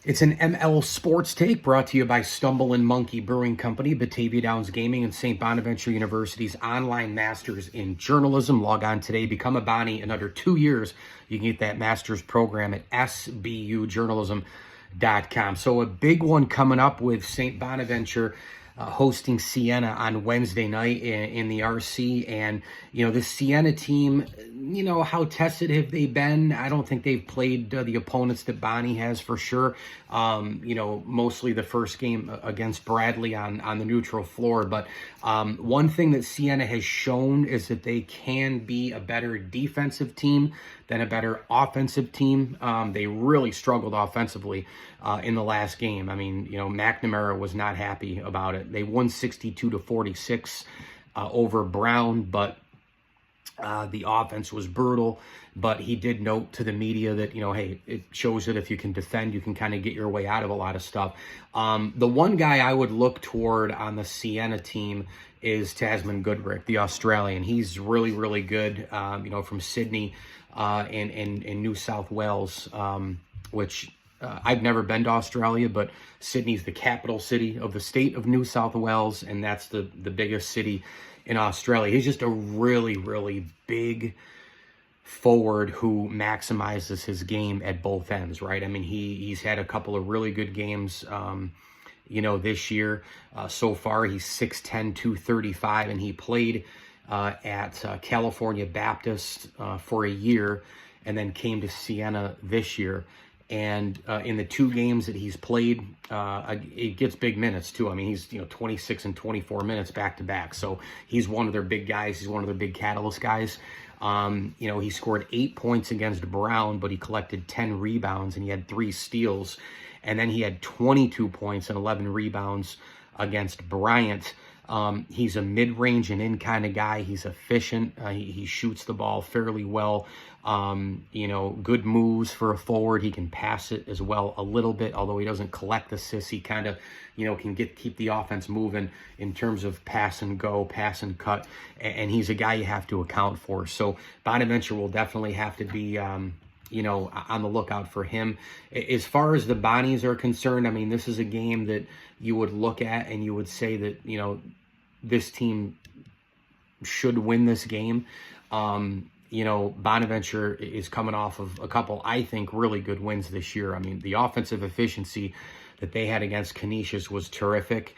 It's an ML Sports Take brought to you by Stumble and Monkey Brewing Company, Batavia Downs Gaming, and St. Bonaventure University's online masters in journalism. Log on today, become a Bonnie in under 2 years. You can get that master's program at sbujournalism.com. So a big one coming up with St. Bonaventure hosting Siena on Wednesday night in the RC. And, this Siena team, how tested have they been? I don't think they've played the opponents that Bonnie has for sure. Mostly the first game against Bradley on the neutral floor. But one thing that Siena has shown is that they can be a better defensive team than a better offensive team. They really struggled offensively in the last game. I mean, McNamara was not happy about it. They won 62-46 over Brown, but the offense was brutal. But he did note to the media that, hey, it shows that if you can defend, you can kind of get your way out of a lot of stuff. The one guy I would look toward on the Siena team is Tasman Goodrick, the Australian. He's really, really good, from Sydney in New South Wales, which I've never been to Australia, but Sydney's the capital city of the state of New South Wales, and that's the biggest city in Australia. He's just a really, really big forward who maximizes his game at both ends, right? I mean, he's had a couple of really good games, this year. So far, he's 6'10", 235, and he played at California Baptist for a year and then came to Siena this year. And in the 2 games that he's played, it gets big minutes too. I mean, he's 26 and 24 minutes back to back. So he's one of their big guys. He's one of their big catalyst guys. He scored 8 points against Brown, but he collected 10 rebounds and he had 3 steals. And then he had 22 points and 11 rebounds against Bryant. He's a mid-range and in kind of guy. He's efficient. He shoots the ball fairly well. Good moves for a forward. He can pass it as well a little bit, although he doesn't collect assists. He kind of, can keep the offense moving in terms of pass and go, pass and cut. And he's a guy you have to account for. So Bonaventure will definitely have to be, on the lookout for him. As far as the Bonnies are concerned, I mean, this is a game that you would look at and you would say that, this team should win this game. Bonaventure is coming off of a couple, I think, really good wins this year. I mean, the offensive efficiency that they had against Canisius was terrific.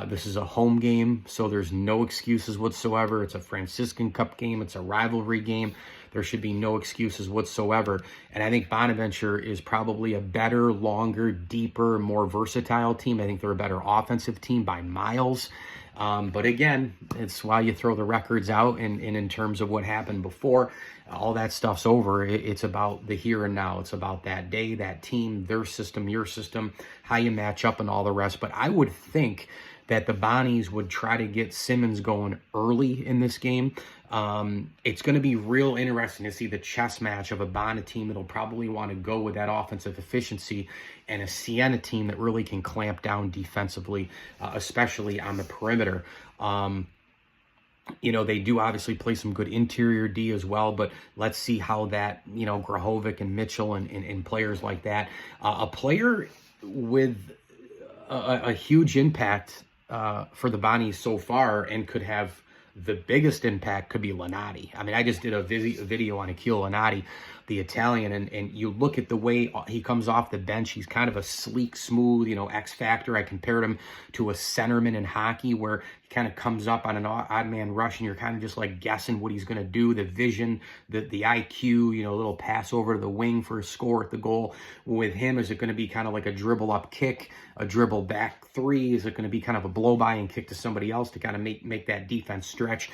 This is a home game, so there's no excuses whatsoever. It's a Franciscan Cup game. It's a rivalry game. There should be no excuses whatsoever. And I think Bonaventure is probably a better, longer, deeper, more versatile team. I think they're a better offensive team by miles. But again, it's why you throw the records out, and in terms of what happened before, all that stuff's over. It's about the here and now. It's about that day, that team, their system, your system, how you match up and all the rest. But I would think that the Bonnies would try to get Simmons going early in this game. It's going to be real interesting to see the chess match of a Bona team that'll probably want to go with that offensive efficiency and a Siena team that really can clamp down defensively, especially on the perimeter. They do obviously play some good interior D as well, but let's see how that, Grahovic and Mitchell and players like that. A player with a huge impact for the Bonnies so far and could have the biggest impact could be Lunati. I mean, I just did a video on Akil Lunati, the Italian, and you look at the way he comes off the bench. He's kind of a sleek, smooth, X factor. I compared him to a centerman in hockey where he kind of comes up on an odd man rush and you're kind of just like guessing what he's going to do, the vision, the IQ, a little pass over to the wing for a score at the goal. With him, is it going to be kind of like a dribble up kick, a dribble back 3? Is it going to be kind of a blow by and kick to somebody else to kind of make that defense stretch,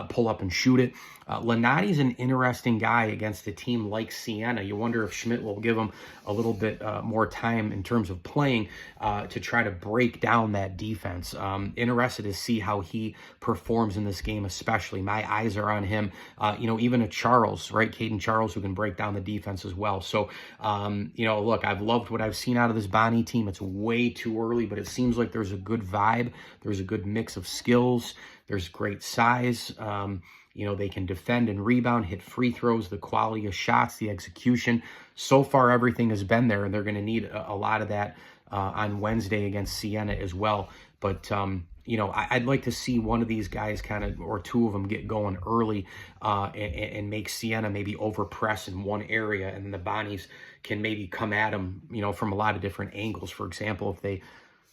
pull up and shoot it? Lunati's an interesting guy against a team like Siena. You wonder if Schmidt will give him a little bit more time in terms of playing to try to break down that defense. Interested to see how he performs in this game, especially. My eyes are on him. Even a Charles, right? Caden Charles, who can break down the defense as well. So, look, I've loved what I've seen out of this Bonnie team. It's way too early, but it seems like there's a good vibe. There's a good mix of skills. There's great size. They can defend and rebound, hit free throws, the quality of shots, the execution. So far, everything has been there, and they're going to need a lot of that on Wednesday against Siena as well. But, I'd like to see one of these guys or two of them get going early and make Siena maybe overpress in one area, and then the Bonnies can maybe come at them, from a lot of different angles. For example, if they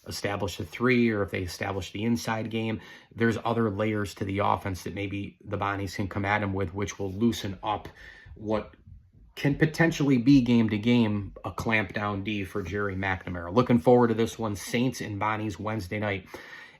establish a three, or if they establish the inside game, there's other layers to the offense that maybe the Bonnies can come at them with, which will loosen up what can potentially be game to game a clamp down D for Jerry McNamara. Looking forward to this one. Saints and Bonnies Wednesday night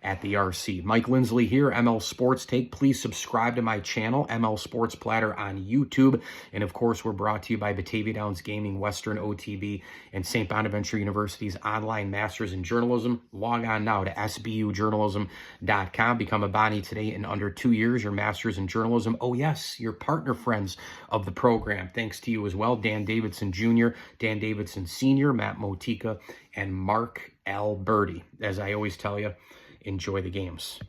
at the RC. Mike Lindsley here, ML Sports Take. Please subscribe to my channel, ML Sports Platter on YouTube. And of course, we're brought to you by Batavia Downs Gaming, Western OTB, and St. Bonaventure University's online Masters in Journalism. Log on now to sbujournalism.com. Become a Bonnie today in under 2 years. Your Masters in Journalism. Oh yes, your partner friends of the program. Thanks to you as well. Dan Davidson Jr., Dan Davidson Sr., Matt Motika, and Mark Alberti. As I always tell you, enjoy the games.